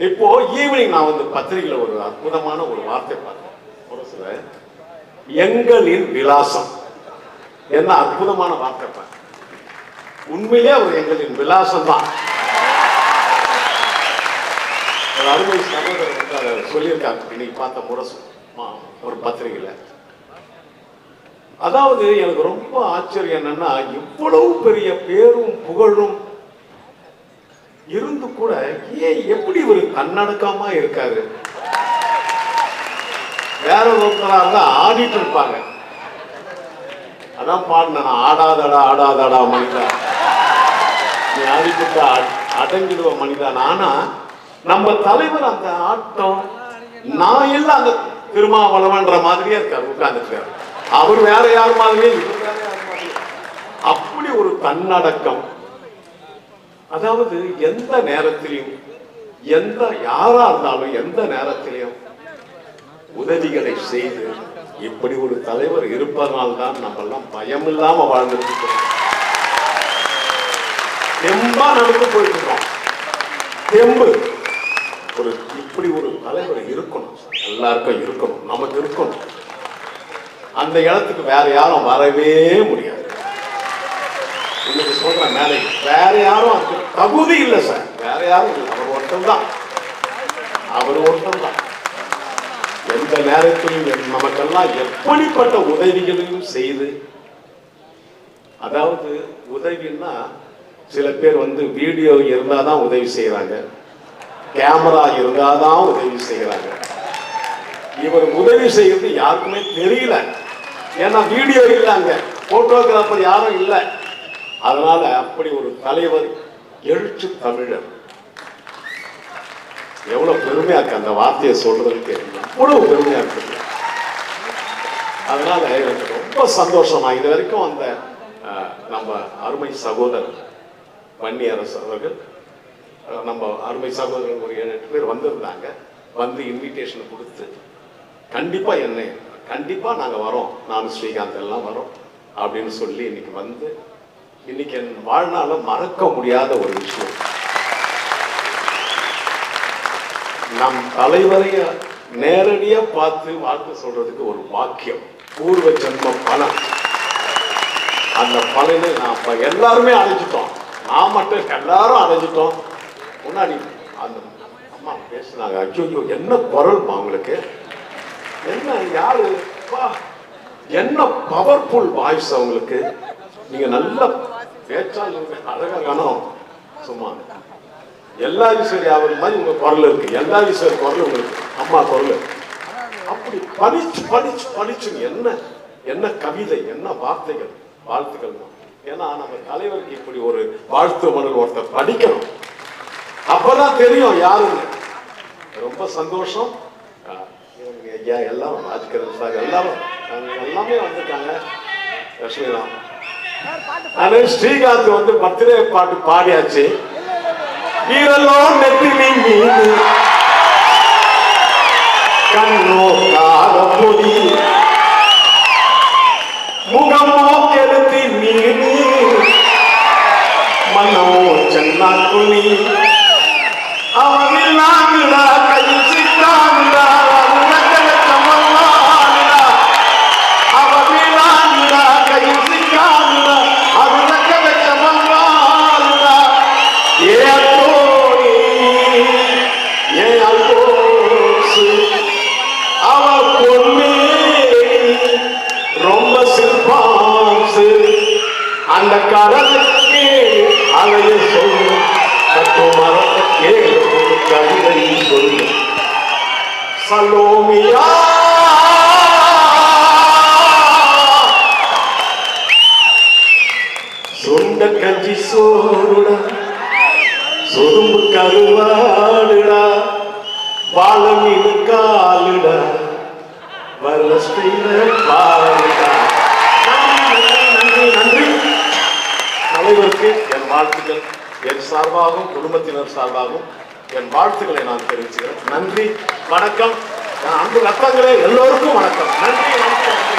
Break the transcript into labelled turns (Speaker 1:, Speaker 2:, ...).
Speaker 1: இப்போ ஈவினிங் நான் வந்து பத்திரிகையில் ஒரு அற்புதமான ஒரு வார்த்தை பார்த்தேன். ஒரு சில எங்களின் விலாசம் என்ன அற்புதமான வார்த்தை பார்த்தேன். உண்மையிலே அவர் எங்களின் விலாசம் தான். அருமை சகோதரர் சொல்லியிருக்காங்க இன்னைக்கு பார்த்த முரசு ஒரு பத்திரிகையில. அதாவது எனக்கு ரொம்ப ஆச்சரியம் என்னன்னா, இவ்வளவு பெரிய பேரும் புகழும் இருந்து கூட ஏன் எப்படி ஒரு தன்னடக்கமா இருக்காரு? வேற ஒருத்தரா இருந்தா ஆடிட்டு இருப்பாங்க. அதான் பாடின ஆடாதடா ஆடாதடா மனிதா, நீ ஆடிட்டு அடங்கிடுவ மனிதா. ஆனா நம்ம தலைவர் அந்த ஆட்டம் நான் இல்ல அந்த திருமாவளவன்ற மாதிரியே இருக்காரு, உட்கார்ந்துருக்காரு. அவர் வேற யார் மாதிரியே, இவர் வேற யார் மாதிரியே. அப்படி ஒரு தன்னடக்கம். அதாவது எந்த நேரத்திலையும் எந்த யாரா இருந்தாலும் எந்த நேரத்திலையும் உதவிகளை செய்து இப்படி ஒரு தலைவர் இருப்பதனால்தான் நம்ம எல்லாம் பயம் இல்லாம வாழ்ந்துட்டு இருக்கோம். தெம்பா நடந்து போயிட்டு இருக்கோம். தெம்பு ஒரு இப்படி ஒரு தலைவர் இருக்கணும், எல்லாருக்கும் இருக்கணும், நமக்கு இருக்கணும். அந்த இடத்துக்கு வேற யாரும் வரவே முடியாது. இன்னைக்கு சொல்ற மேலே வேற யாரும் அதுக்கு தகுதி இல்லை சார், வேற யாரும் இல்லை. அவர் ஒருத்தம் தான், அவர் ஒருத்தம் தான். எந்த நேரத்திலும் நமக்கெல்லாம் எப்படிப்பட்ட உதவிகளையும் செய்து, அதாவது உதவின்னா சில பேர் வந்து வீடியோ இருந்தாதான் உதவி செய்யறாங்க, கேமரா இருந்தாதான் உதவி செய்யறாங்க. இவர் உதவி செய்யறது யாருக்குமே தெரியல. ஏன்னா வீடியோ இல்லை, அங்க போட்டோகிராஃபர் யாரும் இல்லை. அதனால அப்படி ஒரு தலைவர், எழுச்சி தமிழர். எவ்வளவு பெருமையா இருக்கு அந்த வார்த்தையை சொல்றதுக்கு, எவ்வளவு பெருமையா இருக்கு. அதனால எனக்கு ரொம்ப சந்தோஷமா இது வரைக்கும் அந்த நம்ம அருமை சகோதரர் வன்னியரசு அவர்கள், நம்ம அருமை சகோதரர்கள் ஒரு 7-8 பேர் வந்திருந்தாங்க. வந்து இன்விடேஷன் கொடுத்து கண்டிப்பா என்னை கண்டிப்பா நாங்க வரோம், நான் ஸ்ரீகாந்த் எல்லாம் வரோம் அப்படின்னு சொல்லி இன்னைக்கு வந்து, இன்னைக்கு என் வாழ்நாள மறக்க முடியாத ஒரு விஷயம். நம் தலைவரை நேரடியா பார்த்து வாழ்த்து சொல்றதுக்கு ஒரு பாக்கியம், பூர்வ ஜென்ம பலன். அந்த பலனை நான் எல்லாருமே அடைஞ்சிட்டோம். நான் மட்டும் எல்லாரும் அடைஞ்சிட்டோம். முன்னாடி அந்த அம்மா பேசினாங்க, ஐயோ என்ன குரல் அவங்களுக்கு, என்ன யாரு, என்ன பவர்ஃபுல் வாய்ஸ் அவங்களுக்கு. நீங்க நல்ல பேச்சால் அழகா காணும். சும்மா எல்லா ஈஸ்வரி அவர் மாதிரி உங்க குரல் இருக்கு, எல்லா ஈஸ்வரி குரல் உங்களுக்கு, அம்மா குரல் அப்படி பளிச்சு பளிச்சு பளிச்சு. என்ன என்ன கவிதை, என்ன வார்த்தைகள், வாழ்த்துக்கள். ஏன்னா நம்ம தலைவருக்கு இப்படி ஒரு வாழ்த்து மடல் ஒருத்தர் படிக்கணும், அப்பதான் தெரியும் யாருன்னு. ரொம்ப சந்தோஷம். ஐயா எல்லாம் ராஜ்கிரண் சார் எல்லாரும் எல்லாமே வந்திருக்காங்க. லட்சுமிராம் ஸ்ரீகாந்த் வந்து பர்த்டே பாட்டு பாடியாச்சு. வீரலோ நெத்திலி மீது கண்ணோ காரப்பொடி முகமோ கெடுத்தி மீது மனமோ சென்னா துணி அவனில் நாங்குடா கையில் சித்தாங்குடா அந்த கடலுக்கு அலைய சொல்லும் மரத்துக்கு கவிதை சொல்லும். சலோமியா சுண்ட கஞ்சி சோறுடா, சொரும்பு கருவாடுடா, பாலமீனு காலுடா, வரலஸ்டைல பாருடா. நன்றி. தலைவருக்கு என் வாழ்த்துக்கள், என் சார்பாகவும் குடும்பத்தினர் சார்பாகவும் என் வாழ்த்துக்களை நான் தெரிவிச்சுக்கிறேன். நன்றி, வணக்கம். அன்பு ரத்தங்களே எல்லோருக்கும் வணக்கம். நன்றி, வணக்கம்.